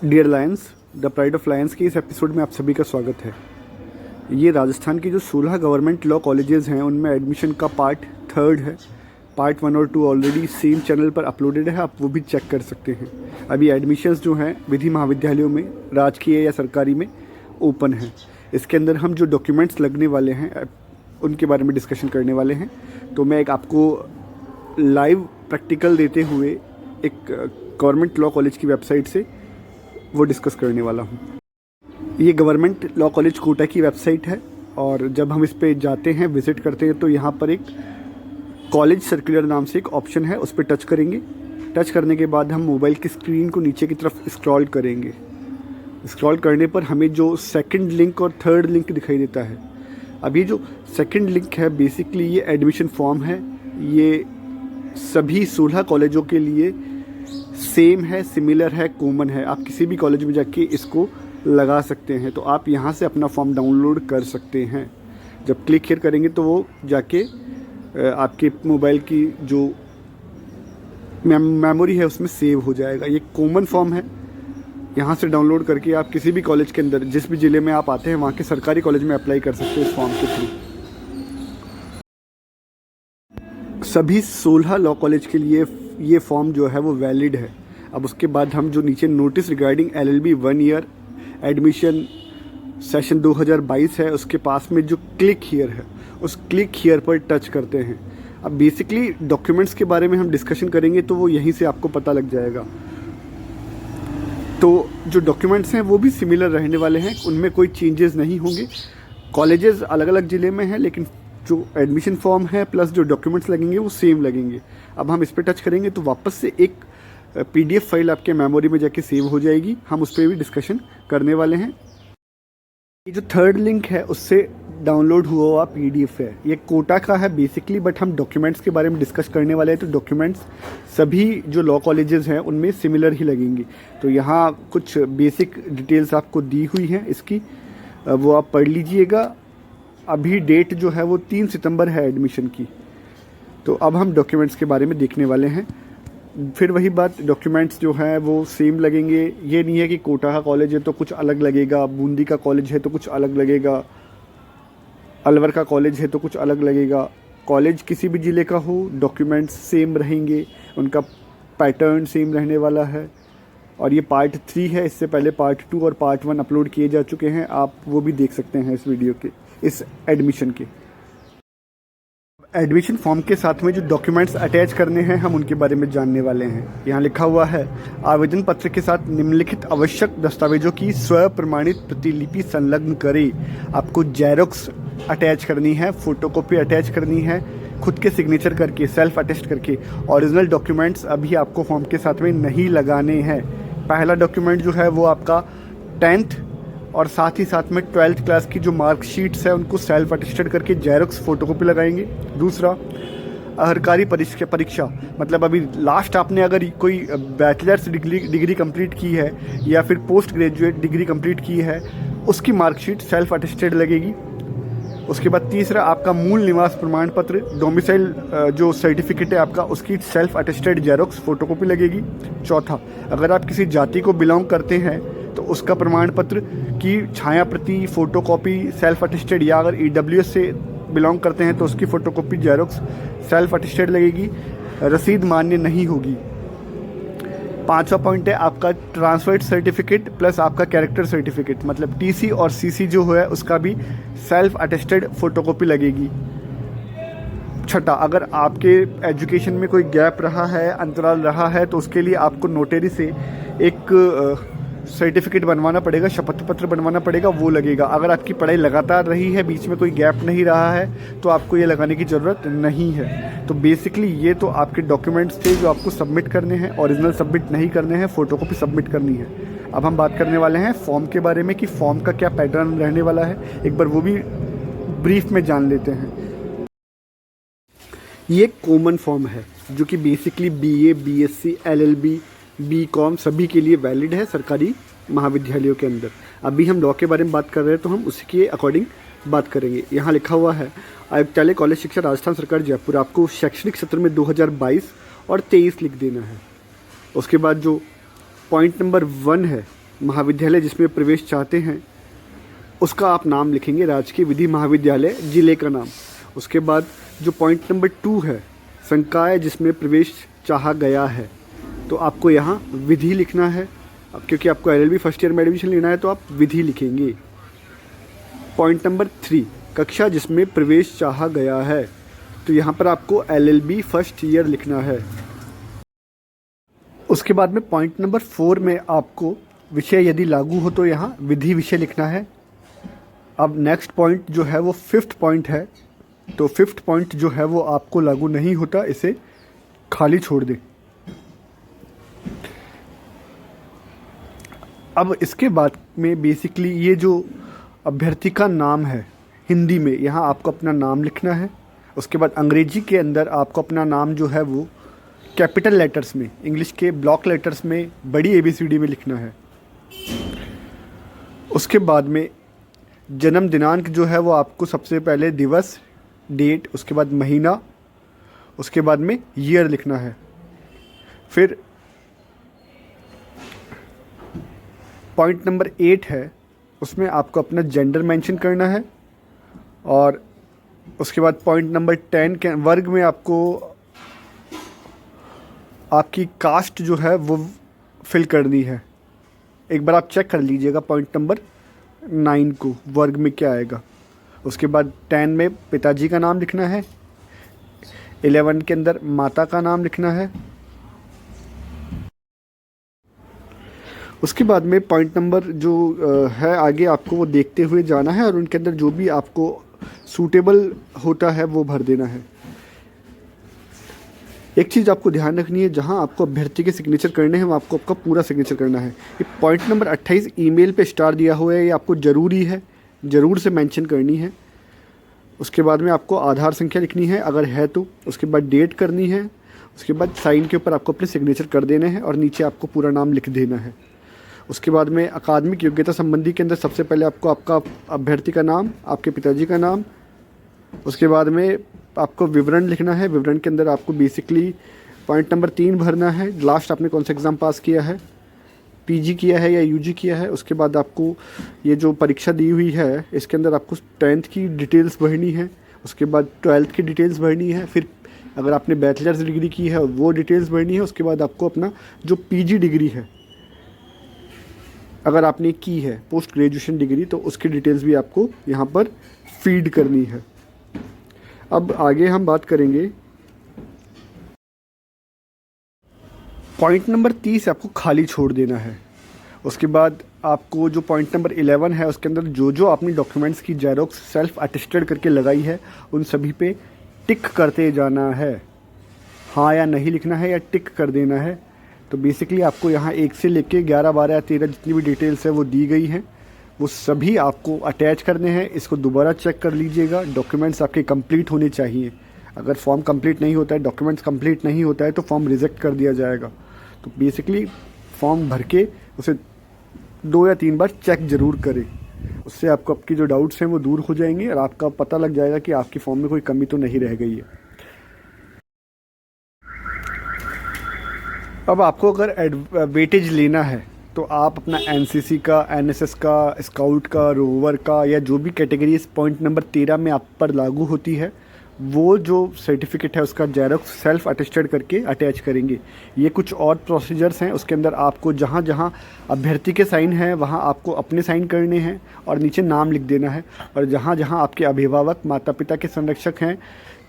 Dear lions, the pride of lions के इस episode में आप सभी का स्वागत है। ये राजस्थान की जो 16 गवर्नमेंट लॉ कॉलेजेस हैं उनमें एडमिशन का पार्ट 3 है। पार्ट 1 और 2 ऑलरेडी सेम चैनल पर अपलोडेड है, आप वो भी चेक कर सकते हैं। अभी एडमिशन्स जो हैं विधि महाविद्यालयों में, राजकीय या सरकारी में ओपन है। इसके अंदर हम जो डॉक्यूमेंट्स लगने वाले हैं उनके बारे में डिस्कशन करने वाले हैं। तो मैं एक आपको लाइव प्रैक्टिकल देते हुए एक गवर्नमेंट लॉ कॉलेज की वेबसाइट से वो डिस्कस करने वाला हूँ। ये गवर्नमेंट लॉ कॉलेज कोटा की वेबसाइट है और जब हम इस पे जाते हैं, विज़िट करते हैं, तो यहाँ पर एक कॉलेज सर्कुलर नाम से एक ऑप्शन है, उस पर टच करेंगे। टच करने के बाद हम मोबाइल की स्क्रीन को नीचे की तरफ स्क्रॉल करेंगे। स्क्रॉल करने पर हमें जो सेकंड लिंक और थर्ड लिंक दिखाई देता है। अब ये जो सेकंड लिंक है बेसिकली ये एडमिशन फॉर्म है। ये सभी 16 कॉलेजों के लिए सेम है, सिमिलर है, कॉमन है। आप किसी भी कॉलेज में जाके इसको लगा सकते हैं। तो आप यहाँ से अपना फॉर्म डाउनलोड कर सकते हैं। जब क्लिक हियर करेंगे तो वो जाके आपके मोबाइल की जो मेमोरी है उसमें सेव हो जाएगा। ये कॉमन फॉर्म है। यहाँ से डाउनलोड करके आप किसी भी कॉलेज के अंदर, जिस भी ज़िले में आप आते हैं वहाँ के सरकारी कॉलेज में अप्लाई कर सकते हैं इस फॉर्म के थ्रू। सभी 16 लॉ कॉलेज के लिए ये फॉर्म जो है वो वैलिड है। अब उसके बाद हम जो नीचे notice regarding LLB 1 year admission session 2022 है, उसके पास में जो क्लिक हियर है उस क्लिक हियर पर टच करते हैं। अब बेसिकली डॉक्यूमेंट्स के बारे में हम डिस्कशन करेंगे तो वो यहीं से आपको पता लग जाएगा। तो जो डॉक्यूमेंट्स हैं वो भी सिमिलर रहने वाले हैं, उनमें कोई चेंजेस नहीं होंगे। कॉलेजेस अलग अलग ज़िले में हैं लेकिन जो एडमिशन फॉर्म है प्लस जो डॉक्यूमेंट्स लगेंगे वो सेम लगेंगे। अब हम इस पर टच करेंगे तो वापस से एक PDF फाइल आपके मेमोरी में जाके सेव हो जाएगी। हम उस पर भी डिस्कशन करने वाले हैं। ये जो थर्ड लिंक है उससे डाउनलोड हुआ हुआ PDF है, ये कोटा का है बेसिकली, बट हम डॉक्यूमेंट्स के बारे में डिस्कस करने वाले हैं। तो डॉक्यूमेंट्स सभी जो लॉ कॉलेजेस हैं उनमें सिमिलर ही लगेंगी। तो यहाँ कुछ बेसिक डिटेल्स आपको दी हुई हैं इसकी, वो आप पढ़ लीजिएगा। अभी डेट जो है वो 3 सितंबर है एडमिशन की। तो अब हम डॉक्यूमेंट्स के बारे में देखने वाले हैं। फिर वही बात, डॉक्यूमेंट्स जो हैं वो सेम लगेंगे। ये नहीं है कि कोटा का कॉलेज है तो कुछ अलग लगेगा, बूंदी का कॉलेज है तो कुछ अलग लगेगा, अलवर का कॉलेज है तो कुछ अलग लगेगा। कॉलेज किसी भी ज़िले का हो, डॉक्यूमेंट्स सेम रहेंगे, उनका पैटर्न सेम रहने वाला है। और ये पार्ट 3 है, इससे पहले पार्ट 2 और पार्ट 1 अपलोड किए जा चुके हैं, आप वो भी देख सकते हैं इस वीडियो के, इस एडमिशन के। एडमिशन फॉर्म के साथ में जो डॉक्यूमेंट्स अटैच करने हैं हम उनके बारे में जानने वाले हैं। यहाँ लिखा हुआ है, आवेदन पत्र के साथ निम्नलिखित आवश्यक दस्तावेजों की स्व प्रमाणित प्रतिलिपि संलग्न करें। आपको जेरोक्स अटैच करनी है, फोटोकॉपी अटैच करनी है, खुद के सिग्नेचर करके, सेल्फ अटेस्ट करके। ओरिजिनल डॉक्यूमेंट्स अभी आपको फॉर्म के साथ में नहीं लगाने हैं। पहला डॉक्यूमेंट जो है वो आपका 10th और साथ ही साथ में 12th क्लास की जो मार्कशीट्स है उनको सेल्फ अटेस्टेड करके जेरोक्स फोटोकॉपी लगाएंगे। दूसरा, अहर्कारी परीक्षा, मतलब अभी लास्ट आपने अगर कोई बैचलर्स डिग्री कंप्लीट की है या फिर पोस्ट ग्रेजुएट डिग्री कंप्लीट की है, उसकी मार्कशीट सेल्फ अटेस्टेड लगेगी। उसके बाद तीसरा, आपका मूल निवास प्रमाण पत्र, डोमिसाइल जो सर्टिफिकेट है आपका, उसकी सेल्फ अटेस्टेड जेरोक्स फोटोकॉपी लगेगी। चौथा, अगर आप किसी जाति को बिलोंग करते हैं तो उसका प्रमाण पत्र की छाया प्रति, फोटोकॉपी सेल्फ अटेस्टेड, या अगर EWS से बिलोंग करते हैं तो उसकी फ़ोटोकॉपी जेरोक्स सेल्फ अटेस्टेड लगेगी। रसीद मान्य नहीं होगी। 5वां पॉइंट है आपका ट्रांसफर्ड सर्टिफिकेट प्लस आपका कैरेक्टर सर्टिफिकेट, मतलब TC और CC जो है उसका भी सेल्फ अटेस्टेड फ़ोटोकॉपी लगेगी। छठा, अगर आपके एजुकेशन में कोई गैप रहा है, अंतराल रहा है, तो उसके लिए आपको नोटरी से एक सर्टिफिकेट बनवाना पड़ेगा, शपथ पत्र बनवाना पड़ेगा, वो लगेगा। अगर आपकी पढ़ाई लगातार रही है, बीच में कोई गैप नहीं रहा है, तो आपको ये लगाने की ज़रूरत नहीं है। तो बेसिकली ये तो आपके डॉक्यूमेंट्स थे जो आपको सबमिट करने हैं। ओरिजिनल सबमिट नहीं करने हैं, फ़ोटोकॉपी सबमिट करनी है। अब हम बात करने वाले हैं फॉर्म के बारे में कि फॉर्म का क्या पैटर्न रहने वाला है, एक बार वो भी ब्रीफ में जान लेते हैं। ये कॉमन फॉर्म है जो कि basically BA, BSc, LLB, BCom सभी के लिए वैलिड है सरकारी महाविद्यालयों के अंदर। अभी हम लॉ के बारे में बात कर रहे हैं तो हम उसी के अकॉर्डिंग बात करेंगे। यहाँ लिखा हुआ है, आयुक्तालय कॉलेज शिक्षा राजस्थान सरकार जयपुर, आपको शैक्षणिक सत्र में 2022 और 23 लिख देना है। उसके बाद जो पॉइंट नंबर 1 है महाविद्यालय जिसमें प्रवेश चाहते हैं उसका आप नाम लिखेंगे, राजकीय विधि महाविद्यालय, जिले का नाम। उसके बाद जो पॉइंट नंबर 2 है, संकाय जिसमें प्रवेश चाहा गया है, तो आपको यहाँ विधि लिखना है। अब क्योंकि आपको एलएलबी फर्स्ट ईयर में एडमिशन लेना है तो आप विधि लिखेंगे। पॉइंट नंबर 3, कक्षा जिसमें प्रवेश चाहा गया है, तो यहाँ पर आपको एलएलबी फर्स्ट ईयर लिखना है। उसके बाद में पॉइंट नंबर 4 में आपको विषय यदि लागू हो तो यहाँ विधि विषय लिखना है। अब नेक्स्ट पॉइंट जो है वो 5th पॉइंट है, तो 5th पॉइंट जो है वो आपको लागू नहीं होता, इसे खाली छोड़ दें। अब इसके बाद में बेसिकली ये जो अभ्यर्थी का नाम है हिंदी में, यहाँ आपको अपना नाम लिखना है। उसके बाद अंग्रेजी के अंदर आपको अपना नाम जो है वो कैपिटल लेटर्स में, इंग्लिश के ब्लॉक लेटर्स में, बड़ी ABCD में लिखना है। उसके बाद में जन्म दिनांक जो है वो आपको सबसे पहले दिवस, डेट, उसके बाद महीना, उसके बाद में ईयर लिखना है। फिर पॉइंट नंबर 8 है, उसमें आपको अपना जेंडर मेंशन करना है। और उसके बाद पॉइंट नंबर 10 के वर्ग में आपको आपकी कास्ट जो है वो फिल करनी है। एक बार आप चेक कर लीजिएगा पॉइंट नंबर 9 को, वर्ग में क्या आएगा। उसके बाद 10 में पिताजी का नाम लिखना है, 11 के अंदर माता का नाम लिखना है। उसके बाद में पॉइंट नंबर जो है आगे आपको वो देखते हुए जाना है और उनके अंदर जो भी आपको सूटेबल होता है वो भर देना है। एक चीज़ आपको ध्यान रखनी है, जहां आपको अभ्यर्थी के सिग्नेचर करने हैं वो आपको आपका पूरा सिग्नेचर करना है। ये पॉइंट नंबर 28 ईमेल पे स्टार दिया हुआ है, ये आपको ज़रूरी है, ज़रूर से मेंशन करनी है। उसके बाद में आपको आधार संख्या लिखनी है अगर है तो, उसके बाद डेट करनी है, उसके बाद साइन के ऊपर आपको अपने सिग्नेचर कर देने हैं और नीचे आपको पूरा नाम लिख देना है। उसके बाद में अकादमिक योग्यता संबंधी के अंदर सबसे पहले आपको आपका अभ्यर्थी का नाम, आपके पिताजी का नाम, उसके बाद में आपको विवरण लिखना है। विवरण के अंदर आपको बेसिकली पॉइंट नंबर 3 भरना है, लास्ट आपने कौन सा एग्ज़ाम पास किया है, पीजी किया है या यूजी किया है। उसके बाद आपको ये जो परीक्षा दी हुई है इसके अंदर आपको 10th की डिटेल्स भरनी है, उसके बाद 12th की डिटेल्स भरनी है, फिर अगर आपने बैचलर्स डिग्री की है वो डिटेल्स भरनी है। उसके बाद आपको अपना जो पीजी डिग्री है अगर आपने की है, पोस्ट ग्रेजुएशन डिग्री, तो उसकी डिटेल्स भी आपको यहाँ पर फीड करनी है। अब आगे हम बात करेंगे पॉइंट नंबर 30 आपको खाली छोड़ देना है। उसके बाद आपको जो पॉइंट नंबर 11 है उसके अंदर जो जो आपने डॉक्यूमेंट्स की जेरोक्स सेल्फ अटेस्टेड करके लगाई है उन सभी पे टिक करते जाना है, हाँ या नहीं लिखना है या टिक कर देना है। तो बेसिकली आपको यहाँ 1 से लेके 11, 12 या 13 जितनी भी डिटेल्स है वो दी गई हैं, वो सभी आपको अटैच करने हैं। इसको दोबारा चेक कर लीजिएगा, डॉक्यूमेंट्स आपके कंप्लीट होने चाहिए। अगर फॉर्म कंप्लीट नहीं होता है, डॉक्यूमेंट्स कंप्लीट नहीं होता है तो फॉर्म रिजेक्ट कर दिया जाएगा। तो बेसिकली फॉर्म भर के उसे 2 या 3 बार चेक ज़रूर करें, उससे आपको आपकी जो डाउट्स हैं वो दूर हो जाएंगे और आपका पता लग जाएगा कि आपकी फॉर्म में कोई कमी तो नहीं रह गई है। अब आपको अगर वेटेज लेना है तो आप अपना एनसीसी का, एनएसएस का, स्काउट का, रोवर का या जो भी कैटेगरी इस पॉइंट नंबर 13 में आप पर लागू होती है वो जो सर्टिफिकेट है उसका जेरोक्स सेल्फ अटेस्टेड करके अटैच करेंगे। ये कुछ और प्रोसीजर्स हैं, उसके अंदर आपको जहाँ जहाँ अभ्यर्थी के साइन हैं वहाँ आपको अपने साइन करने हैं और नीचे नाम लिख देना है, और जहाँ जहाँ आपके अभिभावक, माता पिता के संरक्षक हैं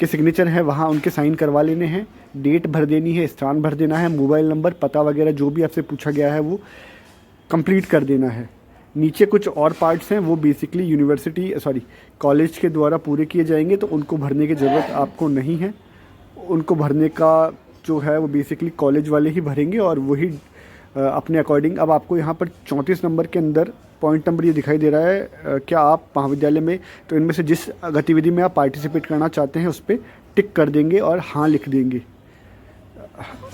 के सिग्नेचर हैं वहाँ उनके साइन करवा लेने हैं। डेट भर देनी है, स्थान भर देना है, मोबाइल नंबर, पता वगैरह जो भी आपसे पूछा गया है वो कंप्लीट कर देना है। नीचे कुछ और पार्ट्स हैं वो बेसिकली कॉलेज के द्वारा पूरे किए जाएंगे, तो उनको भरने की ज़रूरत आपको नहीं है। उनको भरने का जो है वो बेसिकली कॉलेज वाले ही भरेंगे और वही अपने अकॉर्डिंग। अब आपको यहाँ पर 34 नंबर के अंदर पॉइंट नंबर ये दिखाई दे रहा है, क्या आप महाविद्यालय में, तो इनमें से जिस गतिविधि में आप पार्टिसिपेट करना चाहते हैं उस पर टिक कर देंगे और हाँ लिख देंगे,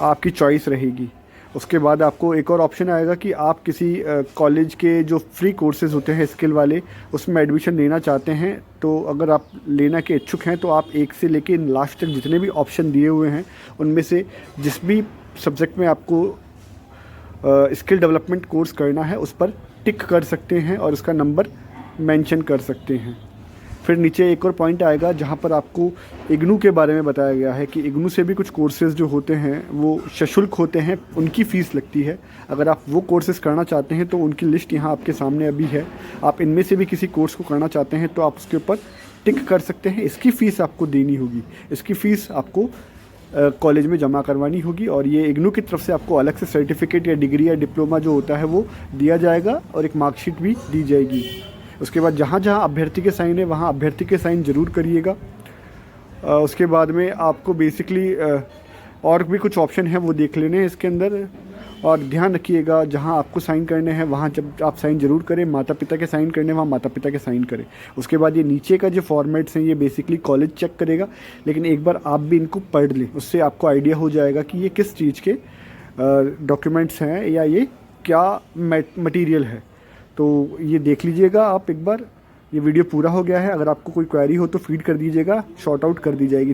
आपकी चॉइस रहेगी। उसके बाद आपको एक और ऑप्शन आएगा कि आप किसी कॉलेज के जो फ्री कोर्सेज़ होते हैं स्किल वाले उसमें एडमिशन लेना चाहते हैं, तो अगर आप लेना के इच्छुक हैं तो आप 1 से लेके लास्ट तक जितने भी ऑप्शन दिए हुए हैं उनमें से जिस भी सब्जेक्ट में आपको स्किल डेवलपमेंट कोर्स करना है उस पर टिक कर सकते हैं और उसका नंबर मेंशन कर सकते हैं। फिर नीचे एक और पॉइंट आएगा जहाँ पर आपको इग्नू के बारे में बताया गया है कि इग्नू से भी कुछ कोर्सेज़ जो होते हैं वो सशुल्क होते हैं, उनकी फ़ीस लगती है। अगर आप वो कोर्सेज़ करना चाहते हैं तो उनकी लिस्ट यहाँ आपके सामने अभी है। आप इनमें से भी किसी कोर्स को करना चाहते हैं तो आप उसके ऊपर टिक कर सकते हैं। इसकी फ़ीस आपको देनी होगी, इसकी फ़ीस आपको कॉलेज में जमा करवानी होगी और ये इग्नू की तरफ से आपको अलग से सर्टिफिकेट या डिग्री या डिप्लोमा जो होता है वो दिया जाएगा और एक मार्कशीट भी दी जाएगी। उसके बाद जहाँ जहाँ अभ्यर्थी के साइन है वहाँ अभ्यर्थी के साइन ज़रूर करिएगा। उसके बाद में आपको बेसिकली और भी कुछ ऑप्शन है वो देख लेने हैं इसके अंदर। और ध्यान रखिएगा जहाँ आपको साइन करने हैं वहाँ जब आप साइन ज़रूर करें, माता पिता के साइन करने वहाँ माता पिता के साइन करें। उसके बाद ये नीचे का जो फॉर्मेट्स हैं ये बेसिकली कॉलेज चेक करेगा, लेकिन एक बार आप भी इनको पढ़ लें, उससे आपको आइडिया हो जाएगा कि ये किस चीज़ के डॉक्यूमेंट्स हैं या ये क्या मटीरियल है। तो ये देख लीजिएगा आप एक बार। ये वीडियो पूरा हो गया है, अगर आपको कोई क्वेरी हो तो फीड कर दीजिएगा, शॉर्ट आउट कर दी जाएगी।